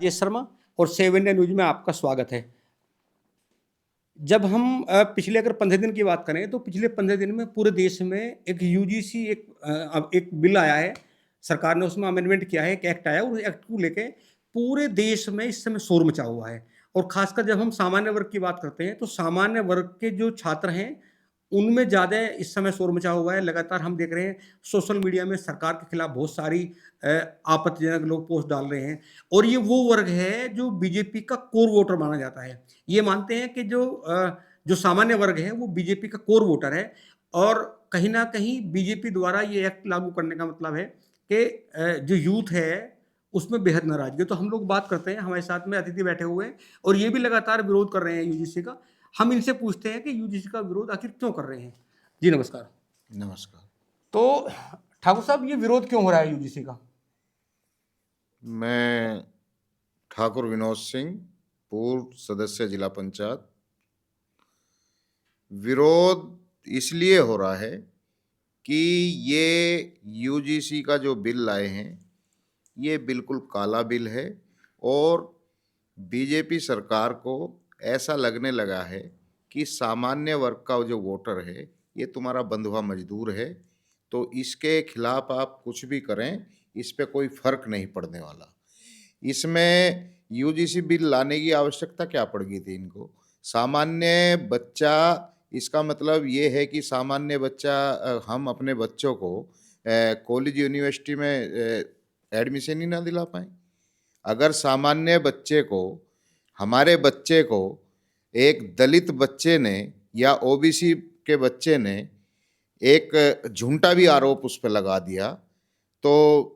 राजेश शर्मा और 7 India news में आपका स्वागत है। जब हम पिछले अगर 15 दिन की बात करें तो पिछले 15 दिन में पूरे देश में एक यूजीसी अब एक बिल आया है। सरकार ने उसमें अमेंडमेंट किया है, एक एक्ट आया है। उस एक्ट को लेके पूरे देश में इस समय शोर मचा हुआ है। और खासकर जब हम सामान्य वर्ग की बात करते हैं तो सामान्य वर्ग के जो छात्र हैं उनमें ज़्यादा इस समय शोर मचा हुआ है। लगातार हम देख रहे हैं सोशल मीडिया में सरकार के खिलाफ बहुत सारी आपत्तिजनक लोग पोस्ट डाल रहे हैं। और ये वो वर्ग है जो बीजेपी का कोर वोटर माना जाता है। ये मानते हैं कि जो सामान्य वर्ग है वो बीजेपी का कोर वोटर है। और कहीं न कहीं बीजेपी द्वारा ये एक्ट लागू करने का मतलब है कि जो यूथ है उसमें बेहद नाराज़गी है। तो हम लोग बात करते हैं, हमारे साथ में अतिथि बैठे हुए हैं और ये भी लगातार विरोध कर रहे हैं यूजीसी का। हम इनसे पूछते हैं कि यूजीसी का विरोध आखिर क्यों कर रहे हैं? जी नमस्कार। नमस्कार। तो ठाकुर साहब, ये विरोध क्यों हो रहा है यूजीसी का? मैं ठाकुर विनोद सिंह, पूर्व सदस्य जिला पंचायत। विरोध इसलिए हो रहा है कि ये यूजीसी का जो बिल लाए हैं ये बिल्कुल काला बिल है और बीजेपी सरकार को ऐसा लगने लगा है कि सामान्य वर्ग का जो वोटर है ये तुम्हारा बंधुआ मजदूर है, तो इसके खिलाफ आप कुछ भी करें इस पे कोई फर्क नहीं पड़ने वाला। इसमें यूजीसी बिल लाने की आवश्यकता क्या पड़ गई थी इनको? सामान्य बच्चा, इसका मतलब ये है कि सामान्य बच्चा हम अपने बच्चों को कॉलेज यूनिवर्सिटी में एडमिशन ही ना दिला पाएँ। अगर सामान्य बच्चे को, हमारे बच्चे को एक दलित बच्चे ने या ओबीसी के बच्चे ने एक झूठा भी आरोप उस पर लगा दिया तो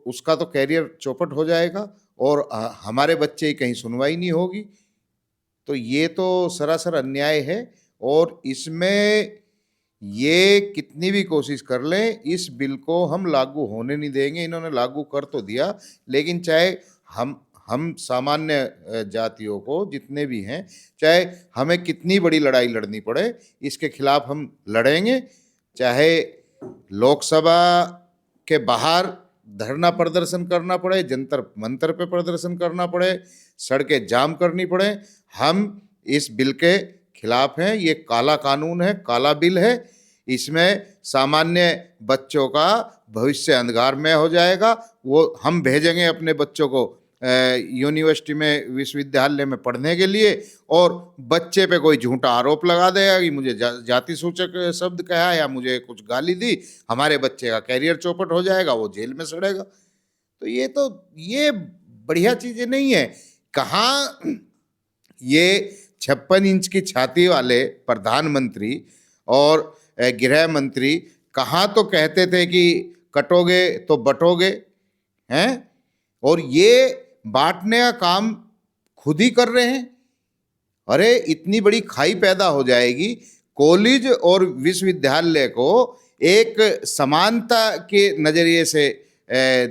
उसका तो कैरियर चौपट हो जाएगा और हमारे बच्चे की कहीं सुनवाई नहीं होगी। तो ये तो सरासर अन्याय है और इसमें ये कितनी भी कोशिश कर लें इस बिल को हम लागू होने नहीं देंगे। इन्होंने लागू कर तो दिया, लेकिन चाहे हम सामान्य जातियों को जितने भी हैं, चाहे हमें कितनी बड़ी लड़ाई लड़नी पड़े इसके खिलाफ हम लड़ेंगे। चाहे लोकसभा के बाहर धरना प्रदर्शन करना पड़े, जंतर मंतर पे प्रदर्शन करना पड़े, सड़कें जाम करनी पड़े, हम इस बिल के खिलाफ हैं। ये काला कानून है, काला बिल है। इसमें सामान्य बच्चों का भविष्य अंधकार में हो जाएगा। वो हम भेजेंगे अपने बच्चों को यूनिवर्सिटी में, विश्वविद्यालय में पढ़ने के लिए और बच्चे पे कोई झूठा आरोप लगा देगा कि मुझे जाति सूचक शब्द कहा या मुझे कुछ गाली दी, हमारे बच्चे का कैरियर चौपट हो जाएगा, वो जेल में सड़ेगा। तो ये बढ़िया चीज़ें नहीं है। कहाँ ये 56 इंच की छाती वाले प्रधानमंत्री और गृह मंत्री कहाँ तो कहते थे कि कटोगे तो बटोगे हैं, और ये बांटने का काम खुद ही कर रहे हैं। अरे इतनी बड़ी खाई पैदा हो जाएगी। कॉलेज और विश्वविद्यालय को एक समानता के नज़रिए से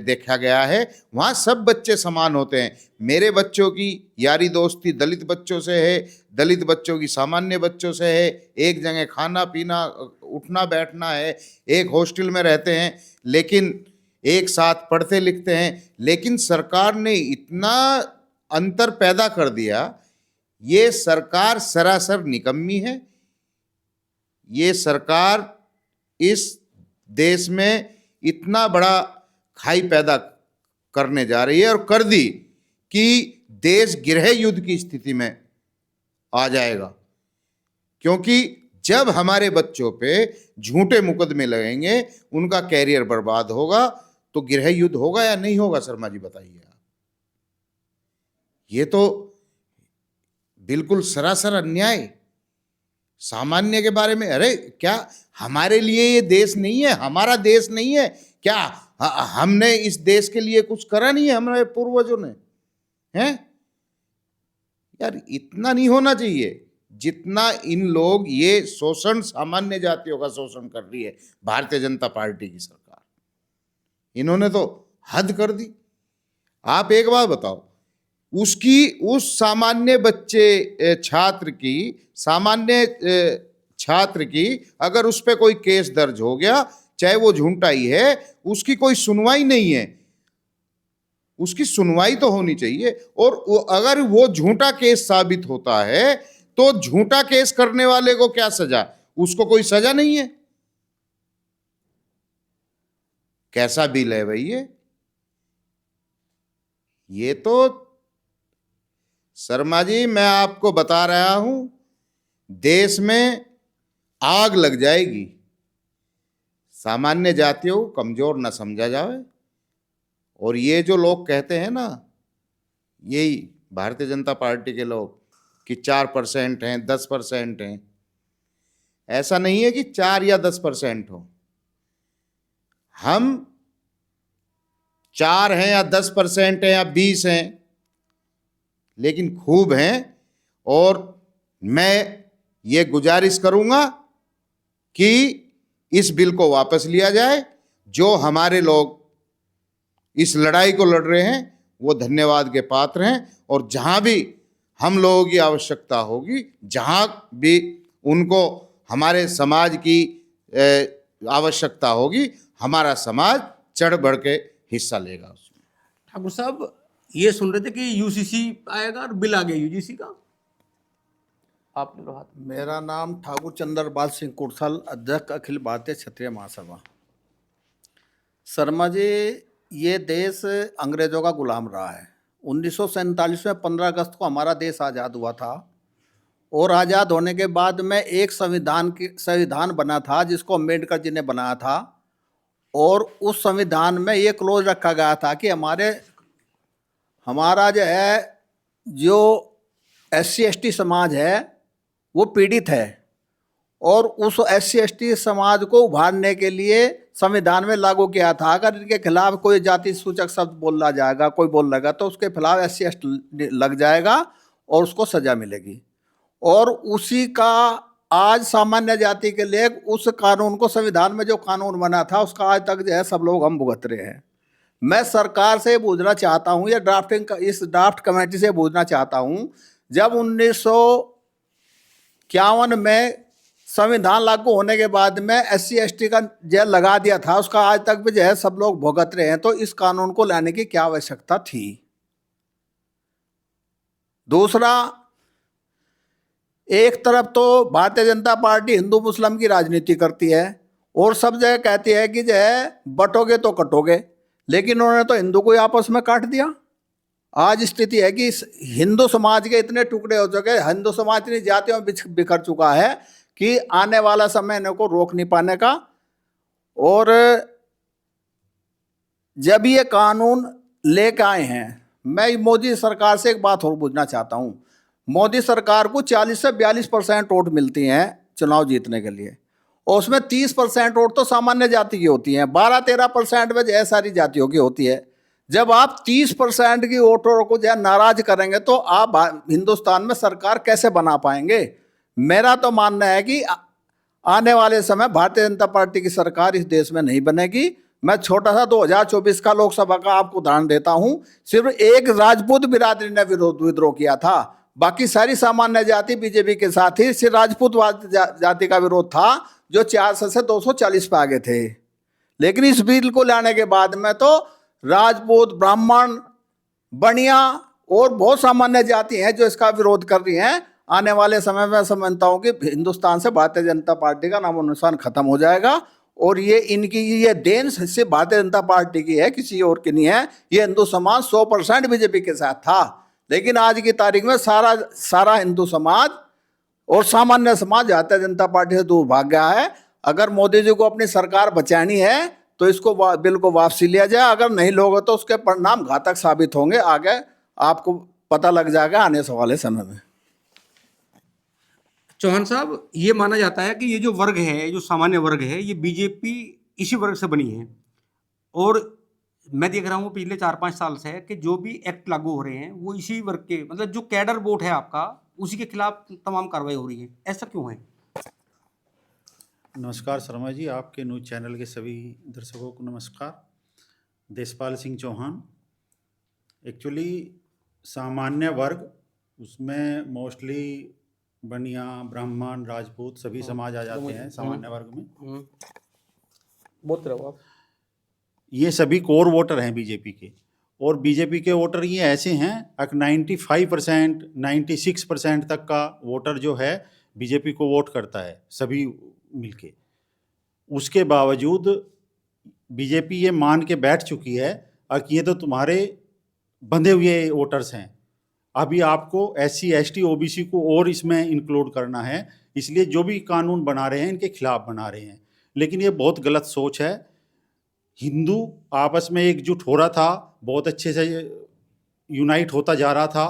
देखा गया है। वहाँ सब बच्चे समान होते हैं। मेरे बच्चों की यारी दोस्ती दलित बच्चों से है, दलित बच्चों की सामान्य बच्चों से है। एक जगह खाना पीना, उठना बैठना है, एक हॉस्टल में रहते हैं, लेकिन एक साथ पढ़ते लिखते हैं। लेकिन सरकार ने इतना अंतर पैदा कर दिया। ये सरकार सरासर निकम्मी है। ये सरकार इस देश में इतना बड़ा खाई पैदा करने जा रही है और कर दी कि देश गृह युद्ध की स्थिति में आ जाएगा। क्योंकि जब हमारे बच्चों पे झूठे मुकदमे लगेंगे, उनका कैरियर बर्बाद होगा, तो गृह युद्ध होगा या नहीं होगा? शर्मा जी बताइए आप। ये तो बिल्कुल सरासर अन्याय। सामान्य के बारे में, अरे क्या हमारे लिए ये देश नहीं है? हमारा देश नहीं है क्या? हमने इस देश के लिए कुछ करा नहीं है हमारे पूर्वजों ने? हैं यार, इतना नहीं होना चाहिए जितना इन लोग ये शोषण, सामान्य जातियों का शोषण कर रही है भारतीय जनता पार्टी की सरकार। इन्होंने तो हद कर दी। आप एक बात बताओ, उस सामान्य बच्चे छात्र की, सामान्य छात्र की अगर उस पर कोई केस दर्ज हो गया, चाहे वो झूठा ही है, उसकी कोई सुनवाई नहीं है। उसकी सुनवाई तो होनी चाहिए। और अगर वो झूठा केस साबित होता है तो झूठा केस करने वाले को क्या सजा? उसको कोई सजा नहीं है। कैसा बिल है भाई ये तो शर्मा जी, मैं आपको बता रहा हूं, देश में आग लग जाएगी। सामान्य जातियों को कमजोर न समझा जाए। और ये जो लोग कहते हैं ना, यही भारतीय जनता पार्टी के लोग, कि 4% हैं, 10% हैं, ऐसा नहीं है कि 4 या 10% हो। हम 4 हैं या 10% हैं या 20 हैं, लेकिन खूब हैं। और मैं ये गुजारिश करूंगा कि इस बिल को वापस लिया जाए। जो हमारे लोग इस लड़ाई को लड़ रहे हैं वो धन्यवाद के पात्र हैं। और जहां भी हम लोगों की आवश्यकता होगी, जहां भी उनको हमारे समाज की आवश्यकता होगी, हमारा समाज चढ़ बढ़ के हिस्सा लेगा उसमें। ठाकुर साहब, ये सुन रहे थे कि यूसीसी आएगा और बिल आ गया यूजीसी का, आपने तो हाथ। मेरा नाम ठाकुर चंद्रपाल सिंह कुरथल, अध्यक्ष अखिल भारतीय क्षत्रिय महासभा। शर्मा जी, ये देश अंग्रेजों का गुलाम रहा है। 1947 में 15 अगस्त को हमारा देश आज़ाद हुआ था। और आज़ाद होने के बाद में एक संविधान बना था जिसको अम्बेडकर जी ने बनाया था। और उस संविधान में ये क्लोज रखा गया था कि हमारा जो SC/ST समाज है वो पीड़ित है। और उस SC/ST समाज को उभारने के लिए संविधान में लागू किया था, अगर इनके खिलाफ कोई जाति सूचक शब्द बोला जाएगा, कोई बोल लगा, तो उसके खिलाफ SC/ST लग जाएगा और उसको सजा मिलेगी। और उसी का आज सामान्य जाति के लिए उस कानून को, संविधान में जो कानून बना था उसका आज तक सब लोग हम भुगत रहे हैं। मैं सरकार से पूछना चाहता हूँ, या इस ड्राफ्ट कमेटी से पूछना चाहता हूँ, जब 1951 में संविधान लागू होने के बाद में SC/ST का जेल लगा दिया था, उसका आज तक भी सब लोग भुगत रहे हैं, तो इस कानून को लाने की क्या आवश्यकता थी? दूसरा, एक तरफ तो भारतीय जनता पार्टी हिंदू मुस्लिम की राजनीति करती है और सब जगह कहती है कि बटोगे तो कटोगे, लेकिन उन्होंने तो हिंदू को आपस में काट दिया। आज स्थिति है कि हिंदू समाज के इतने टुकड़े हो चुके, हिंदू समाज इतनी जातियों में बिखर चुका है कि आने वाला समय इन्हें को रोक नहीं पाने का। और जब ये कानून लेकर आए हैं, मैं मोदी सरकार से एक बात और पूछना चाहता हूँ। मोदी सरकार को 40 से 42% वोट मिलती हैं चुनाव जीतने के लिए, और उसमें 30% वोट तो सामान्य जाति की होती हैं, 12-13% में सारी जातियों की होती है। जब आप 30% की वोटरों को नाराज करेंगे तो आप हिंदुस्तान में सरकार कैसे बना पाएंगे? मेरा तो मानना है कि आने वाले समय भारतीय जनता पार्टी की सरकार इस देश में नहीं बनेगी। मैं छोटा सा 2024 का लोकसभा का आपको उदाहरण देता हूं। सिर्फ एक राजपूत बिरादरी ने विद्रोह किया था, बाकी सारी सामान्य जाति बीजेपी के साथ ही। सिर्फ राजपूत जाति का विरोध था जो 400 से 240 पे आगे थे। लेकिन इस बिल को लाने के बाद में तो राजपूत, ब्राह्मण, बनिया और बहुत सामान्य जाति हैं जो इसका विरोध कर रही हैं। आने वाले समय में समझता हूं कि हिंदुस्तान से भारतीय जनता पार्टी का नामो निशान खत्म हो जाएगा। और ये देन सिर्फ भारतीय जनता पार्टी की है, किसी और की नहीं है। ये हिंदू समाज 100% बीजेपी के साथ था, लेकिन आज की तारीख में सारा हिंदू समाज और सामान्य समाज भारतीय जनता पार्टी से दूर भाग गया है। अगर मोदी जी को अपनी सरकार बचानी है तो इसको बिल को वापसी लिया जाए। अगर नहीं लोगे तो उसके परिणाम घातक साबित होंगे, आगे आपको पता लग जाएगा आने वाले समय में। चौहान साहब, ये माना जाता है कि ये जो वर्ग है, जो सामान्य वर्ग है, ये बीजेपी इसी वर्ग से बनी है। और मैं देख रहा हूँ पिछले 4-5 साल से कि जो भी एक्ट लागू हो रहे हैं वो इसी वर्ग के, मतलब जो कैडर वोट है आपका, उसी के खिलाफ तमाम कार्रवाई हो रही है। ऐसा क्यों है? नमस्कार शर्मा जी, आपके न्यूज़ चैनल के सभी दर्शकों को नमस्कार। देशपाल सिंह चौहान। एक्चुअली सामान्य वर्ग, उसमें मोस्टली बनिया, ब्राह्मण, राजपूत सभी समाज आ जाते हैं सामान्य वर्ग में। बोलते रहो आप। ये सभी कोर वोटर हैं बीजेपी के। और बीजेपी के वोटर ये ऐसे हैं, 95% 96% तक का वोटर जो है बीजेपी को वोट करता है सभी मिलके। उसके बावजूद बीजेपी ये मान के बैठ चुकी है कि ये तो तुम्हारे बंधे हुए वोटर्स हैं, अभी आपको SC ST OBC को और इसमें इंक्लूड करना है, इसलिए जो भी कानून बना रहे हैं इनके खिलाफ बना रहे हैं। लेकिन ये बहुत गलत सोच है। हिंदू आपस में एकजुट हो रहा था, बहुत अच्छे से यूनाइट होता जा रहा था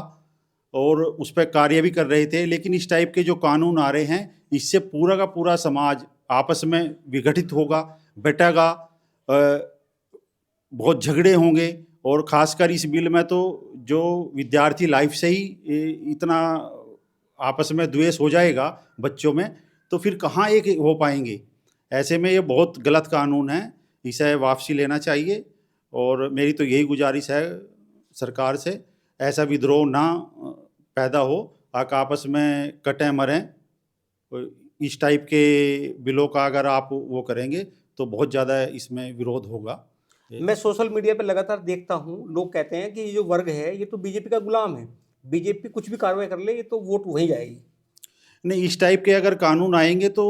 और उस पर कार्य भी कर रहे थे, लेकिन इस टाइप के जो कानून आ रहे हैं इससे पूरा का पूरा समाज आपस में विघटित होगा, बटेगा, बहुत झगड़े होंगे। और ख़ासकर इस बिल में तो जो विद्यार्थी लाइफ से ही इतना आपस में द्वेष हो जाएगा बच्चों में, तो फिर कहाँ एक हो पाएंगे। ऐसे में ये बहुत गलत कानून है, इसे वापसी लेना चाहिए। और मेरी तो यही गुजारिश है सरकार से, ऐसा विद्रोह ना पैदा हो, आपस में कटें मरें। इस टाइप के बिलों का अगर आप वो करेंगे तो बहुत ज़्यादा इसमें विरोध होगा। मैं सोशल मीडिया पे लगातार देखता हूँ, लोग कहते हैं कि ये जो वर्ग है ये तो बीजेपी का गुलाम है, बीजेपी कुछ भी कार्रवाई कर ले ये तो वोट वहीं जाएगी। नहीं, इस टाइप के अगर कानून आएंगे तो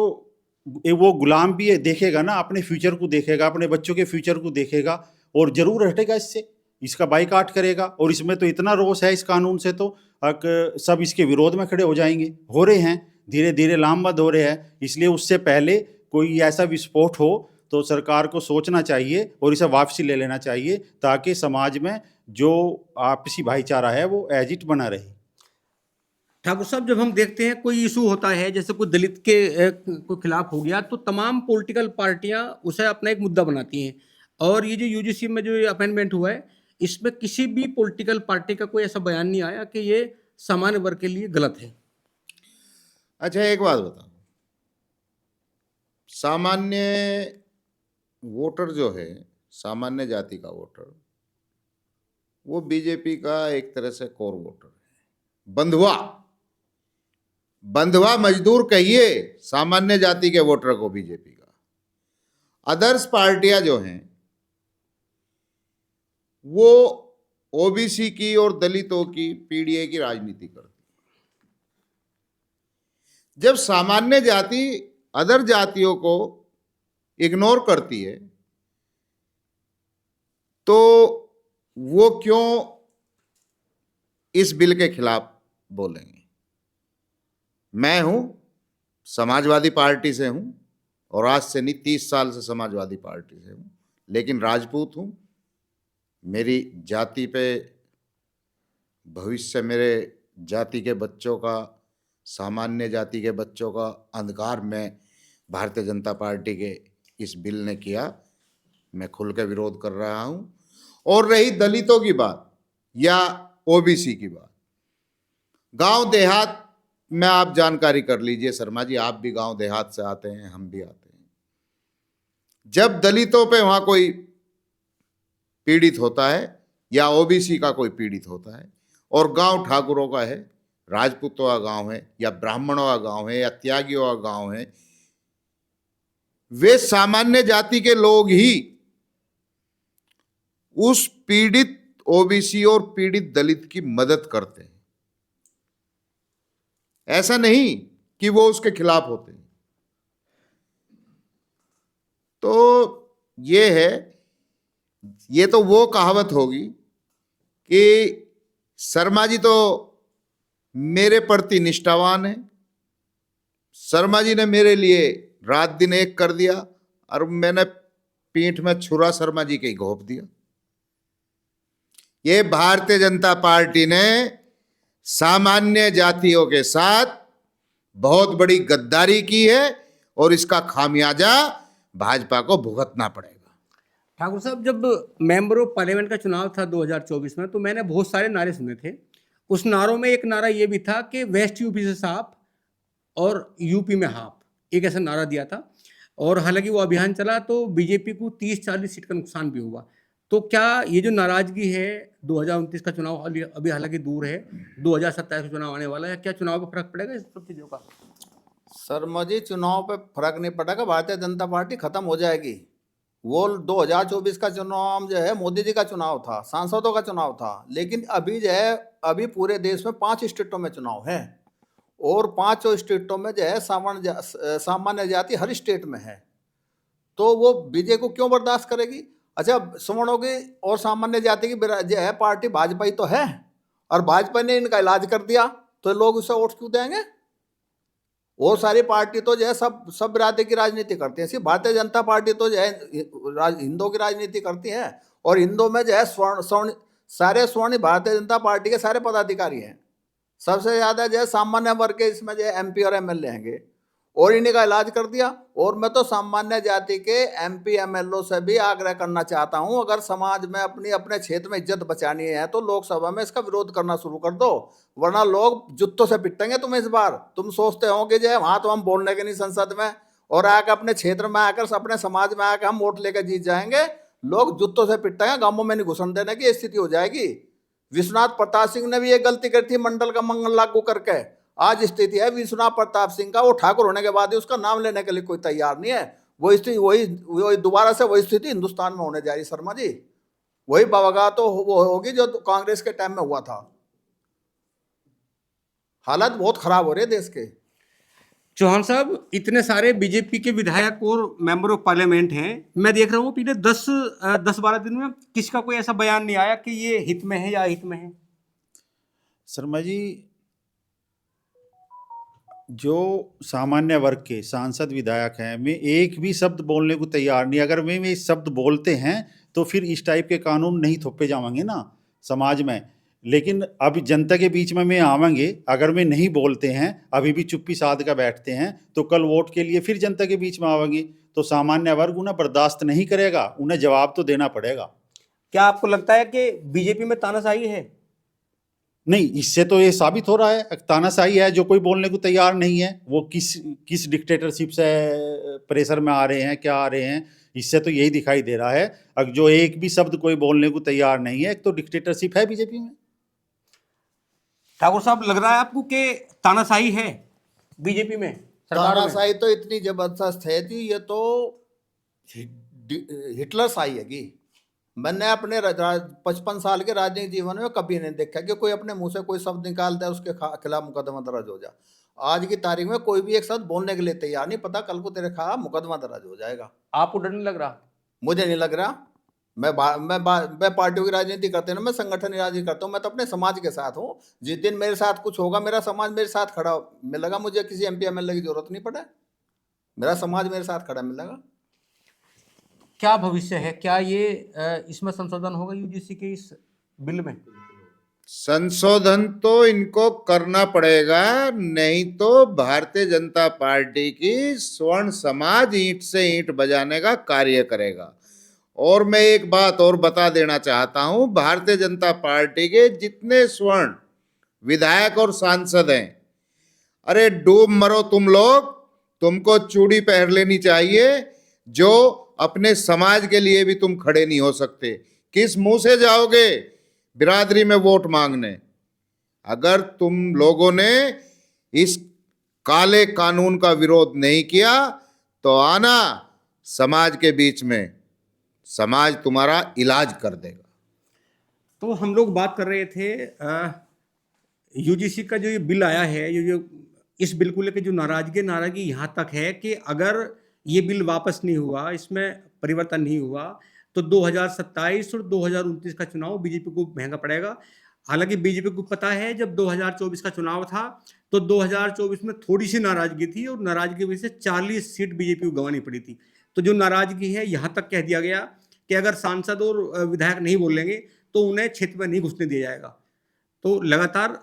वो गुलाम भी देखेगा ना, अपने फ्यूचर को देखेगा, अपने बच्चों के फ्यूचर को देखेगा और ज़रूर हटेगा इससे, इसका बाइकाट करेगा। और इसमें तो इतना रोष है इस कानून से, तो सब इसके विरोध में खड़े हो जाएंगे, हो रहे हैं, धीरे धीरे लामबंद हो रहे हैं। इसलिए उससे पहले कोई ऐसा विस्फोट हो तो सरकार को सोचना चाहिए और इसे वापसी ले लेना चाहिए, ताकि समाज में जो आपसी भाईचारा है वो एज इट बना रहे। ठाकुर साहब, जब हम देखते हैं कोई इशू होता है, जैसे कोई दलित के को खिलाफ हो गया, तो तमाम पॉलिटिकल पार्टियां उसे अपना एक मुद्दा बनाती हैं। और ये जो यूजीसी में जो अपॉइंटमेंट हुआ है, इसमें किसी भी पॉलिटिकल पार्टी का कोई ऐसा बयान नहीं आया कि ये सामान्य वर्ग के लिए गलत है। अच्छा, एक बात बताओ, सामान्य वोटर जो है, सामान्य जाति का वोटर, वो बीजेपी का एक तरह से कोर वोटर है। बंधुआ मजदूर कहिए सामान्य जाति के वोटर को बीजेपी का। अदर्स पार्टियां जो हैं वो ओबीसी की और दलितों की, पीडीए की राजनीति करती है। जब सामान्य जाति अदर जातियों को इग्नोर करती है तो वो क्यों इस बिल के खिलाफ बोलेंगे? मैं हूं, समाजवादी पार्टी से हूं, और आज से नहीं 30 साल से समाजवादी पार्टी से हूं, लेकिन राजपूत हूं। मेरी जाति पे भविष्य, मेरे जाति के बच्चों का, सामान्य जाति के बच्चों का अंधकार में भारतीय जनता पार्टी के इस बिल ने किया। मैं खुल के विरोध कर रहा हूं। और रही दलितों की बात या ओबीसी की बात, गांव देहात में आप जानकारी कर लीजिए। शर्मा जी, आप भी गांव देहात से आते हैं, हम भी आते हैं। जब दलितों पे वहां कोई पीड़ित होता है या ओबीसी का कोई पीड़ित होता है, और गांव ठाकुरों का है, राजपूतों का गांव है, या ब्राह्मणों का गांव है, या त्यागियों का गांव है, वे सामान्य जाति के लोग ही उस पीड़ित ओबीसी और पीड़ित दलित की मदद करते हैं। ऐसा नहीं कि वो उसके खिलाफ होते हैं। तो ये है, ये तो वो कहावत होगी कि शर्मा जी तो मेरे प्रति निष्ठावान है, शर्मा जी ने मेरे लिए रात दिन एक कर दिया, और मैंने पीठ में छुरा शर्मा जी के ही घोंप दिया। ये भारतीय जनता पार्टी ने सामान्य जातियों के साथ बहुत बड़ी गद्दारी की है, और इसका खामियाजा भाजपा को भुगतना पड़ेगा। ठाकुर साहब, जब मेंबर ऑफ पार्लियामेंट का चुनाव था 2024 में, तो मैंने बहुत सारे नारे सुने थे। उस नारों में एक नारा ये भी था कि वेस्ट यूपी से साफ और यूपी में हाफ, एक ऐसा नारा दिया था। और हालांकि वो अभियान चला तो बीजेपी को 30-40 सीट का नुकसान भी हुआ। तो क्या ये जो नाराजगी है, 2029 का चुनाव अभी हालांकि दूर है, 2027 का चुनाव आने वाला है, क्या चुनाव पर फर्क पड़ेगा इस सब चीज़ों का? शर्मा जी, चुनाव पे फर्क नहीं पड़ेगा, भारतीय जनता पार्टी खत्म हो जाएगी। वो 2024 का चुनाव जो है मोदी जी का चुनाव था, सांसदों का चुनाव था, लेकिन अभी जो है अभी पूरे देश में 5 स्टेटों में चुनाव है और 5 स्टेटों में जो है सामान्य जाति हर स्टेट में है। तो वो बीजेपी को क्यों बर्दाश्त करेगी? अच्छा, सवर्णों की और सामान्य जाति की जो है पार्टी भाजपा ही तो है, और भाजपा ने इनका इलाज कर दिया, तो लोग उसे वोट क्यों देंगे? वो सारी पार्टी तो जो है सब बिरादरी की राजनीति करती है। सिर्फ भारतीय जनता पार्टी तो जो है हिंदुओं की राजनीति करती है, और हिंदुओं में जो है सारे स्वर्ण भारतीय जनता पार्टी के सारे पदाधिकारी हैं। सबसे ज्यादा जो है सामान्य वर्ग के इसमें जो है MP और MLA हैंगे, और इन्हीं का इलाज कर दिया। और मैं तो सामान्य जाति के MP MLA से भी आग्रह करना चाहता हूं, अगर समाज में अपने क्षेत्र में इज्जत बचानी है तो लोकसभा में इसका विरोध करना शुरू कर दो, वरना लोग जुत्तों से पिटेंगे तुम्हें। इस बार तुम सोचते हो कि जो है वहां तो हम बोलने के नहीं संसद में, और आकर अपने क्षेत्र में आकर अपने समाज में आकर हम वोट लेकर जीत जाएंगे, लोग जुत्तों से पिटेंगे, गांवों में नहीं घुसन देने की स्थिति हो जाएगी। विश्वनाथ प्रताप सिंह ने भी ये गलती करी थी मंडल का मंगल लागू करके। आज स्थिति है विश्वनाथ प्रताप सिंह का, वो ठाकुर होने के बाद ही उसका नाम लेने के लिए कोई तैयार नहीं है। वो स्थिति वही दोबारा से वही स्थिति हिंदुस्तान में होने जा रही। शर्मा जी, वही बवागा तो वो होगी जो कांग्रेस के टाइम में हुआ था। हालत बहुत खराब हो रही है देश के। चौहान साहब, इतने सारे बीजेपी के विधायक और मेंबर ऑफ पार्लियामेंट हैं, मैं देख रहा हूँ पिछले 10-12 दिन में किसी का कोई ऐसा बयान नहीं आया कि ये हित में है या अहित में है। शर्मा जी, जो सामान्य वर्ग के सांसद विधायक हैं, वे एक भी शब्द बोलने को तैयार नहीं। अगर वे इस शब्द बोलते हैं तो फिर इस टाइप के कानून नहीं थोपे जाएंगे ना समाज में। लेकिन अभी जनता के बीच में आवेंगे, अगर वे नहीं बोलते हैं, अभी भी चुप्पी साध कर बैठते हैं, तो कल वोट के लिए फिर जनता के बीच में आवेंगे, तो सामान्य वर्ग उन्हें बर्दाश्त नहीं करेगा, उन्हें जवाब तो देना पड़ेगा। क्या आपको लगता है कि बीजेपी में तानाशाही है? नहीं, इससे तो ये साबित हो रहा है तानाशाही है। जो कोई बोलने को तैयार नहीं है, वो किस डिक्टेटरशिप से प्रेशर में आ रहे हैं, क्या आ रहे हैं, इससे तो यही दिखाई दे रहा है। अब जो एक भी शब्द कोई बोलने को तैयार नहीं है, एक तो डिक्टेटरशिप है बीजेपी में। ठाकुर साहब, लग रहा है आपको कि तानाशाही है बीजेपी में, सरकार में? तानाशाही तो इतनी जबरदस्त है जी, ये तो हिटलर शाही है कि मैंने अपने 55 साल के राजनीतिक जीवन में कभी नहीं देखा कि कोई अपने मुंह से कोई शब्द निकालता है उसके खिलाफ मुकदमा दर्ज हो जा। आज की तारीख में कोई भी एक शब्द बोलने के लिए तैयार नहीं, पता कल को तेरे खिलाफ मुकदमा दर्ज हो जाएगा। आपको डर नहीं लग रहा? मुझे नहीं लग रहा। मैं पार्टियों की राजनीति करते ना, मैं संगठन की राजनीति करता हूँ। मैं तो अपने समाज के साथ हूँ। जिस दिन मेरे साथ कुछ होगा, मेरा समाज मेरे साथ खड़ा मिलेगा। मुझे किसी MP MLA की जरूरत नहीं पड़े, मेरा समाज मेरे साथ खड़ा मिलेगा। क्या भविष्य है? क्या ये इसमें संशोधन होगा UGC के इस बिल में? संशोधन तो इनको करना पड़ेगा, नहीं तो भारतीय जनता पार्टी की स्वर्ण समाज ईंट से ईंट बजाने का कार्य करेगा। और मैं एक बात और बता देना चाहता हूं, भारतीय जनता पार्टी के जितने स्वर्ण विधायक और सांसद हैं, अरे डूब मरो तुम लोग, तुमको चूड़ी पहन लेनी चाहिए। जो अपने समाज के लिए भी तुम खड़े नहीं हो सकते, किस मुंह से जाओगे बिरादरी में वोट मांगने? अगर तुम लोगों ने इस काले कानून का विरोध नहीं किया तो आना समाज के बीच में, समाज तुम्हारा इलाज कर देगा। तो हम लोग बात कर रहे थे UGC का जो ये बिल आया है, जो इस बिल को लेकर जो नाराजगी यहाँ तक है कि अगर ये बिल वापस नहीं हुआ, इसमें परिवर्तन नहीं हुआ, तो 2027 और 2029 का चुनाव बीजेपी को महंगा पड़ेगा। हालांकि बीजेपी को पता है, जब 2024 का चुनाव था तो 2024 में थोड़ी सी नाराजगी थी, और नाराजगी की वजह से 40 सीट बीजेपी को गंवानी पड़ी थी। तो जो नाराजगी है, यहाँ तक कह दिया गया कि अगर सांसद और विधायक नहीं बोलेंगे तो उन्हें क्षेत्र में नहीं घुसने दिया जाएगा। तो लगातार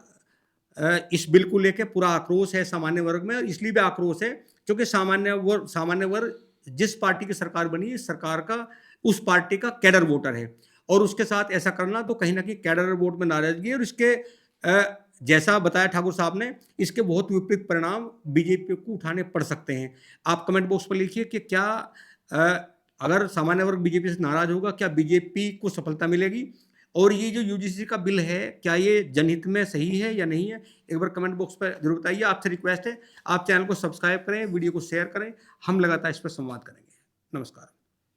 इस बिल को लेकर पूरा आक्रोश है सामान्य वर्ग में, और इसलिए भी आक्रोश है क्योंकि सामान्य वर्ग जिस पार्टी की सरकार बनी है, सरकार का उस पार्टी का कैडर वोटर है, और उसके साथ ऐसा करना तो कहीं ना कहीं कैडर वोट में नाराजगी है। और इसके जैसा बताया ठाकुर साहब ने, इसके बहुत विपरीत परिणाम बीजेपी को उठाने पड़ सकते हैं। आप कमेंट बॉक्स पर लिखिए कि क्या अगर सामान्य वर्ग बीजेपी से नाराज होगा, क्या बीजेपी को सफलता मिलेगी, और ये जो UGC का बिल है क्या ये जनहित में सही है या नहीं है, एक बार कमेंट बॉक्स पर जरूर बताइए। आपसे रिक्वेस्ट है, आप चैनल को सब्सक्राइब करें, वीडियो को शेयर करें, हम लगातार इस पर संवाद करेंगे। नमस्कार।